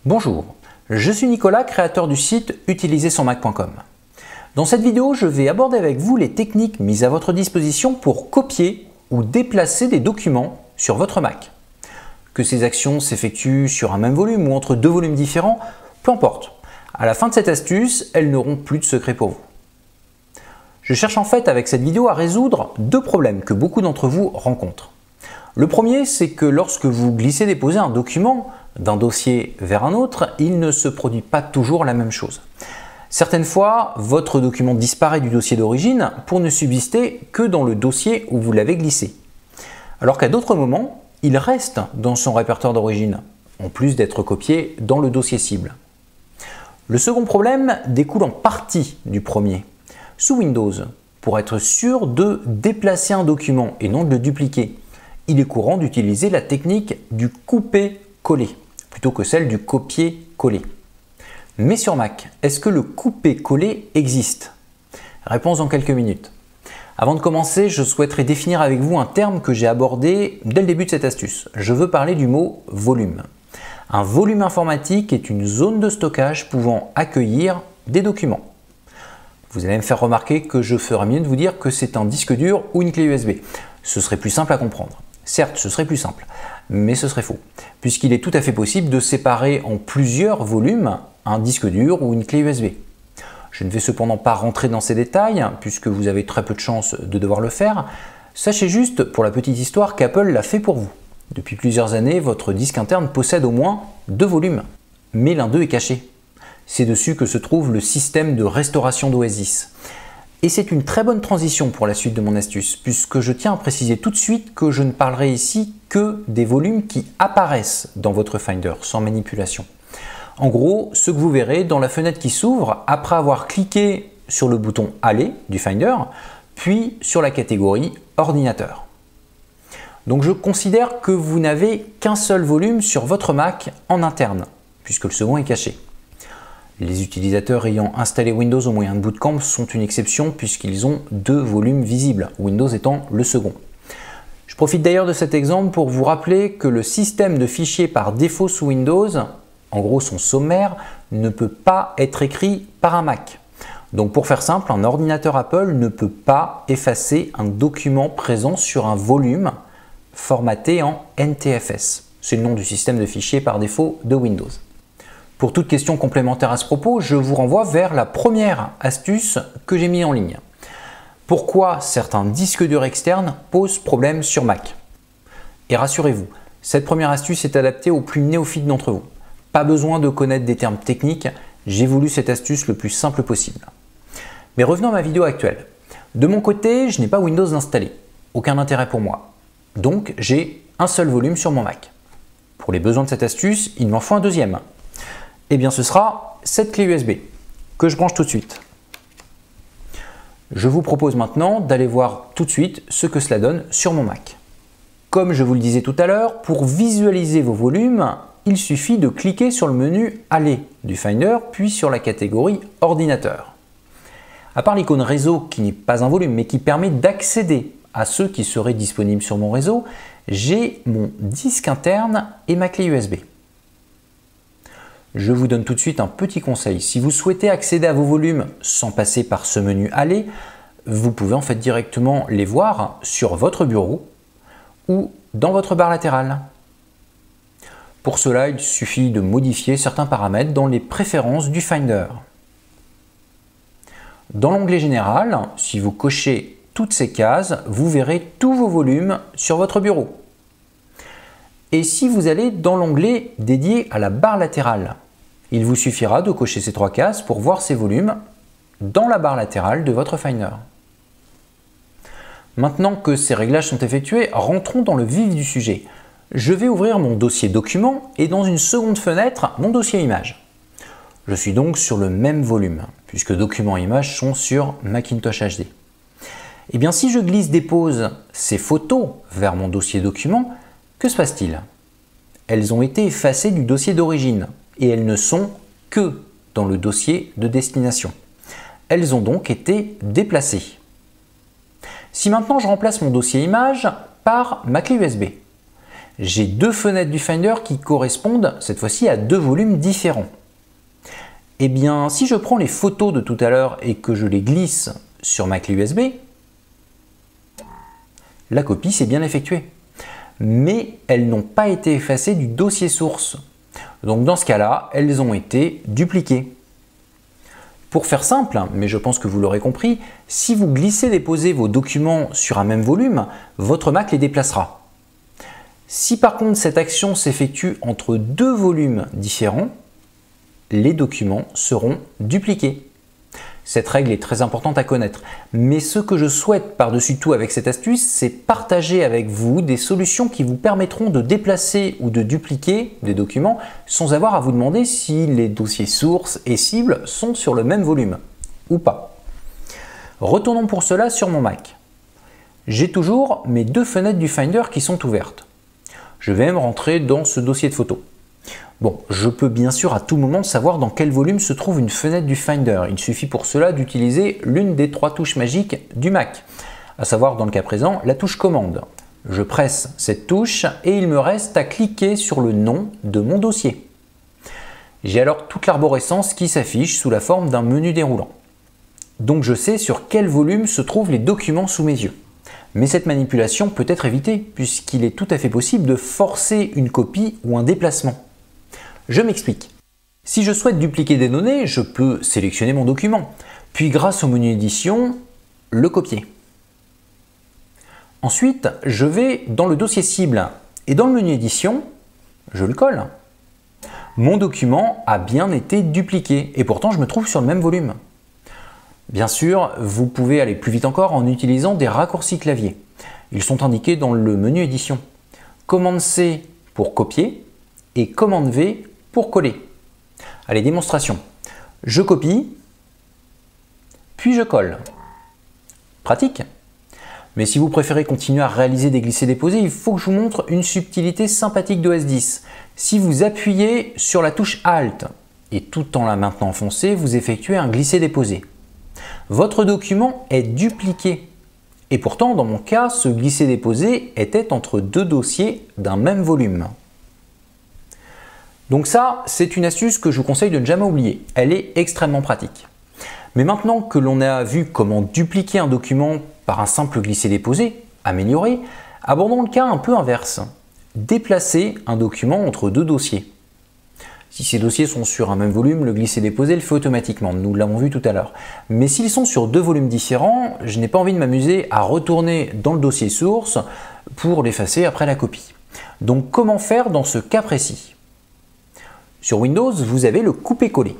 Bonjour, je suis Nicolas, créateur du site utilisersonmac.com. Dans cette vidéo, je vais aborder avec vous les techniques mises à votre disposition pour copier ou déplacer des documents sur votre Mac. Que ces actions s'effectuent sur un même volume ou entre deux volumes différents, peu importe. À la fin de cette astuce, elles n'auront plus de secret pour vous. Je cherche en fait avec cette vidéo à résoudre deux problèmes que beaucoup d'entre vous rencontrent. Le premier, c'est que lorsque vous glissez-déposez un document d'un dossier vers un autre, il ne se produit pas toujours la même chose. Certaines fois, votre document disparaît du dossier d'origine pour ne subsister que dans le dossier où vous l'avez glissé. Alors qu'à d'autres moments, il reste dans son répertoire d'origine, en plus d'être copié dans le dossier cible. Le second problème découle en partie du premier. Sous Windows, pour être sûr de déplacer un document et non de le dupliquer, il est courant d'utiliser la technique du couper-coller plutôt que celle du copier-coller. Mais sur Mac, est-ce que le couper-coller existe? Réponse dans quelques minutes. Avant de commencer, je souhaiterais définir avec vous un terme que j'ai abordé dès le début de cette astuce. Je veux parler du mot volume. Un volume informatique est une zone de stockage pouvant accueillir des documents. Vous allez me faire remarquer que je ferais mieux de vous dire que c'est un disque dur ou une clé USB. Ce serait plus simple à comprendre. Certes, ce serait plus simple, mais ce serait faux, puisqu'il est tout à fait possible de séparer en plusieurs volumes un disque dur ou une clé USB. Je ne vais cependant pas rentrer dans ces détails, puisque vous avez très peu de chances de devoir le faire. Sachez juste, pour la petite histoire, qu'Apple l'a fait pour vous. Depuis plusieurs années, votre disque interne possède au moins deux volumes, mais l'un d'eux est caché. C'est dessus que se trouve le système de restauration d'Oasis. Et c'est une très bonne transition pour la suite de mon astuce, puisque je tiens à préciser tout de suite que je ne parlerai ici que des volumes qui apparaissent dans votre Finder, sans manipulation. En gros, ce que vous verrez dans la fenêtre qui s'ouvre après avoir cliqué sur le bouton Aller du Finder, puis sur la catégorie Ordinateur. Donc je considère que vous n'avez qu'un seul volume sur votre Mac en interne, puisque le second est caché. Les utilisateurs ayant installé Windows au moyen de Bootcamp sont une exception puisqu'ils ont deux volumes visibles, Windows étant le second. Je profite d'ailleurs de cet exemple pour vous rappeler que le système de fichiers par défaut sous Windows, en gros son sommaire, ne peut pas être écrit par un Mac. Donc pour faire simple, un ordinateur Apple ne peut pas effacer un document présent sur un volume formaté en NTFS. C'est le nom du système de fichiers par défaut de Windows. Pour toute question complémentaire à ce propos, je vous renvoie vers la première astuce que j'ai mise en ligne. Pourquoi certains disques durs externes posent problème sur Mac? Et rassurez-vous, cette première astuce est adaptée aux plus néophytes d'entre vous. Pas besoin de connaître des termes techniques, j'ai voulu cette astuce le plus simple possible. Mais revenons à ma vidéo actuelle. De mon côté, je n'ai pas Windows installé, aucun intérêt pour moi. Donc j'ai un seul volume sur mon Mac. Pour les besoins de cette astuce, il m'en faut un deuxième. Eh bien ce sera cette clé USB que je branche tout de suite. Je vous propose maintenant d'aller voir tout de suite ce que cela donne sur mon Mac. Comme je vous le disais tout à l'heure, pour visualiser vos volumes, il suffit de cliquer sur le menu Aller du Finder puis sur la catégorie Ordinateur. À part l'icône réseau qui n'est pas un volume mais qui permet d'accéder à ceux qui seraient disponibles sur mon réseau, j'ai mon disque interne et ma clé USB. Je vous donne tout de suite un petit conseil. Si vous souhaitez accéder à vos volumes sans passer par ce menu Aller, vous pouvez en fait directement les voir sur votre bureau ou dans votre barre latérale. Pour cela, il suffit de modifier certains paramètres dans les préférences du Finder. Dans l'onglet Général, si vous cochez toutes ces cases, vous verrez tous vos volumes sur votre bureau. Et si vous allez dans l'onglet dédié à la barre latérale, il vous suffira de cocher ces trois cases pour voir ces volumes dans la barre latérale de votre Finder. Maintenant que ces réglages sont effectués, rentrons dans le vif du sujet. Je vais ouvrir mon dossier document et dans une seconde fenêtre, mon dossier image. Je suis donc sur le même volume, puisque documents et images sont sur Macintosh HD. Et bien si je glisse-dépose ces photos vers mon dossier document, que se passe-t-il? Elles ont été effacées du dossier d'origine et elles ne sont que dans le dossier de destination. Elles ont donc été déplacées. Si maintenant je remplace mon dossier image par ma clé USB, j'ai deux fenêtres du Finder qui correspondent cette fois-ci à deux volumes différents. Eh bien, si je prends les photos de tout à l'heure et que je les glisse sur ma clé USB, la copie s'est bien effectuée. Mais elles n'ont pas été effacées du dossier source. Donc dans ce cas-là, elles ont été dupliquées. Pour faire simple, mais je pense que vous l'aurez compris, si vous glissez-déposez vos documents sur un même volume, votre Mac les déplacera. Si par contre cette action s'effectue entre deux volumes différents, les documents seront dupliqués. Cette règle est très importante à connaître, mais ce que je souhaite par-dessus tout avec cette astuce, c'est partager avec vous des solutions qui vous permettront de déplacer ou de dupliquer des documents sans avoir à vous demander si les dossiers sources et cibles sont sur le même volume ou pas. Retournons pour cela sur mon Mac. J'ai toujours mes deux fenêtres du Finder qui sont ouvertes. Je vais même rentrer dans ce dossier de photos. Bon, je peux bien sûr à tout moment savoir dans quel volume se trouve une fenêtre du Finder. Il suffit pour cela d'utiliser l'une des trois touches magiques du Mac, à savoir dans le cas présent la touche commande. Je presse cette touche et il me reste à cliquer sur le nom de mon dossier. J'ai alors toute l'arborescence qui s'affiche sous la forme d'un menu déroulant. Donc je sais sur quel volume se trouvent les documents sous mes yeux. Mais cette manipulation peut être évitée puisqu'il est tout à fait possible de forcer une copie ou un déplacement. Je m'explique. Si je souhaite dupliquer des données, je peux sélectionner mon document, puis grâce au menu édition, le copier. Ensuite, je vais dans le dossier cible et dans le menu édition, je le colle. Mon document a bien été dupliqué et pourtant je me trouve sur le même volume. Bien sûr, vous pouvez aller plus vite encore en utilisant des raccourcis clavier. Ils sont indiqués dans le menu édition. Commande C pour copier et commande V pour coller. Allez, démonstration. Je copie, puis je colle. Pratique. Mais si vous préférez continuer à réaliser des glissés-déposés, il faut que je vous montre une subtilité sympathique d'OS X. Si vous appuyez sur la touche Alt et tout en la maintenant enfoncée, vous effectuez un glisser-déposer. Votre document est dupliqué. Et pourtant, dans mon cas, ce glisser-déposer était entre deux dossiers d'un même volume. Donc ça, c'est une astuce que je vous conseille de ne jamais oublier. Elle est extrêmement pratique. Mais maintenant que l'on a vu comment dupliquer un document par un simple glisser-déposer, amélioré, abordons le cas un peu inverse. Déplacer un document entre deux dossiers. Si ces dossiers sont sur un même volume, le glisser-déposer le fait automatiquement, nous l'avons vu tout à l'heure. Mais s'ils sont sur deux volumes différents, je n'ai pas envie de m'amuser à retourner dans le dossier source pour l'effacer après la copie. Donc comment faire dans ce cas précis? Sur Windows, vous avez le couper-coller.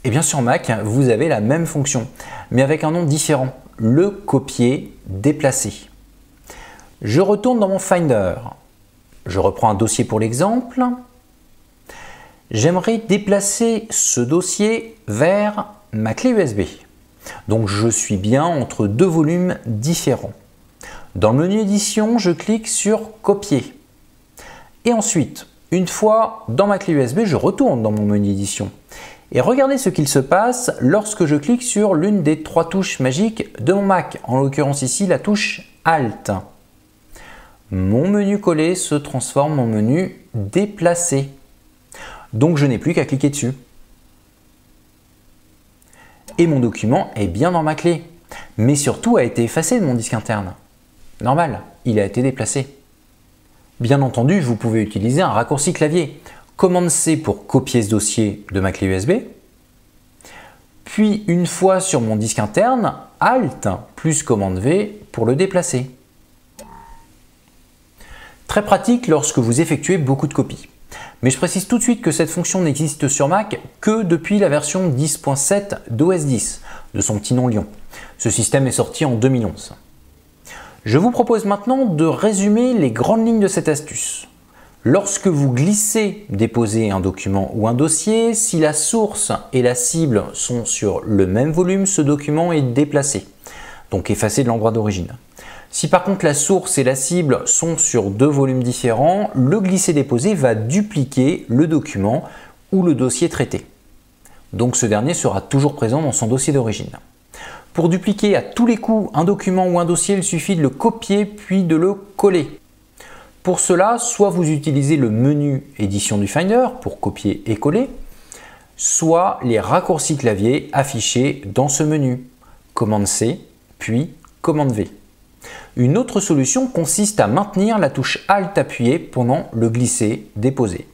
Et bien sur Mac, vous avez la même fonction, mais avec un nom différent, le copier-déplacer. Je retourne dans mon Finder. Je reprends un dossier pour l'exemple. J'aimerais déplacer ce dossier vers ma clé USB. Donc je suis bien entre deux volumes différents. Dans le menu édition, je clique sur copier. Et ensuite, une fois dans ma clé USB, je retourne dans mon menu édition. Et regardez ce qu'il se passe lorsque je clique sur l'une des trois touches magiques de mon Mac, en l'occurrence ici la touche Alt. Mon menu collé se transforme en menu déplacer. Donc je n'ai plus qu'à cliquer dessus. Et mon document est bien dans ma clé, mais surtout a été effacé de mon disque interne. Normal, il a été déplacé. Bien entendu, vous pouvez utiliser un raccourci clavier. Commande C pour copier ce dossier de ma clé USB. Puis une fois sur mon disque interne, Alt plus commande V pour le déplacer. Très pratique lorsque vous effectuez beaucoup de copies. Mais je précise tout de suite que cette fonction n'existe sur Mac que depuis la version 10.7 d'OS X, de son petit nom Lion. Ce système est sorti en 2011. Je vous propose maintenant de résumer les grandes lignes de cette astuce. Lorsque vous glissez déposer un document ou un dossier, si la source et la cible sont sur le même volume, ce document est déplacé, donc effacé de l'endroit d'origine. Si par contre la source et la cible sont sur deux volumes différents, le glisser-déposer va dupliquer le document ou le dossier traité. Donc ce dernier sera toujours présent dans son dossier d'origine. Pour dupliquer à tous les coups un document ou un dossier, il suffit de le copier puis de le coller. Pour cela, soit vous utilisez le menu édition du Finder pour copier et coller, soit les raccourcis clavier affichés dans ce menu. Commande C, puis commande V. Une autre solution consiste à maintenir la touche Alt appuyée pendant le glisser-déposer.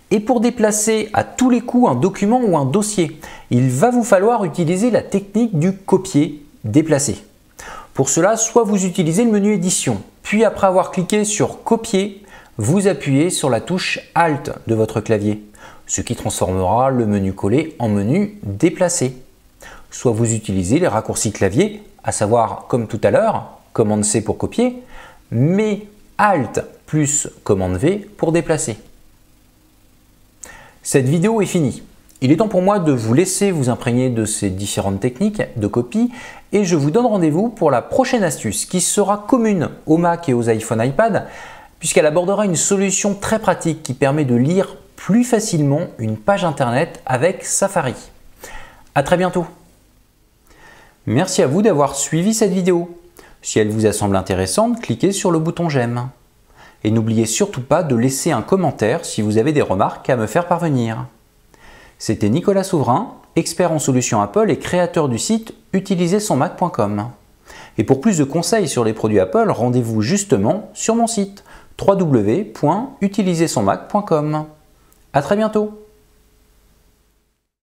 Et pour déplacer à tous les coups un document ou un dossier, il va vous falloir utiliser la technique du copier-déplacer. Pour cela, soit vous utilisez le menu édition, puis après avoir cliqué sur copier, vous appuyez sur la touche Alt de votre clavier, ce qui transformera le menu coller en menu déplacer. Soit vous utilisez les raccourcis clavier, à savoir comme tout à l'heure, commande C pour copier, mais Alt plus commande V pour déplacer. Cette vidéo est finie. Il est temps pour moi de vous laisser vous imprégner de ces différentes techniques de copie et je vous donne rendez-vous pour la prochaine astuce qui sera commune aux Mac et aux iPhone iPad puisqu'elle abordera une solution très pratique qui permet de lire plus facilement une page internet avec Safari. À très bientôt. Merci à vous d'avoir suivi cette vidéo. Si elle vous a semblé intéressante, cliquez sur le bouton j'aime. Et n'oubliez surtout pas de laisser un commentaire si vous avez des remarques à me faire parvenir. C'était Nicolas Souverain, expert en solutions Apple et créateur du site utilisersonmac.com. Et pour plus de conseils sur les produits Apple, rendez-vous justement sur mon site www.utilisersonmac.com. À très bientôt.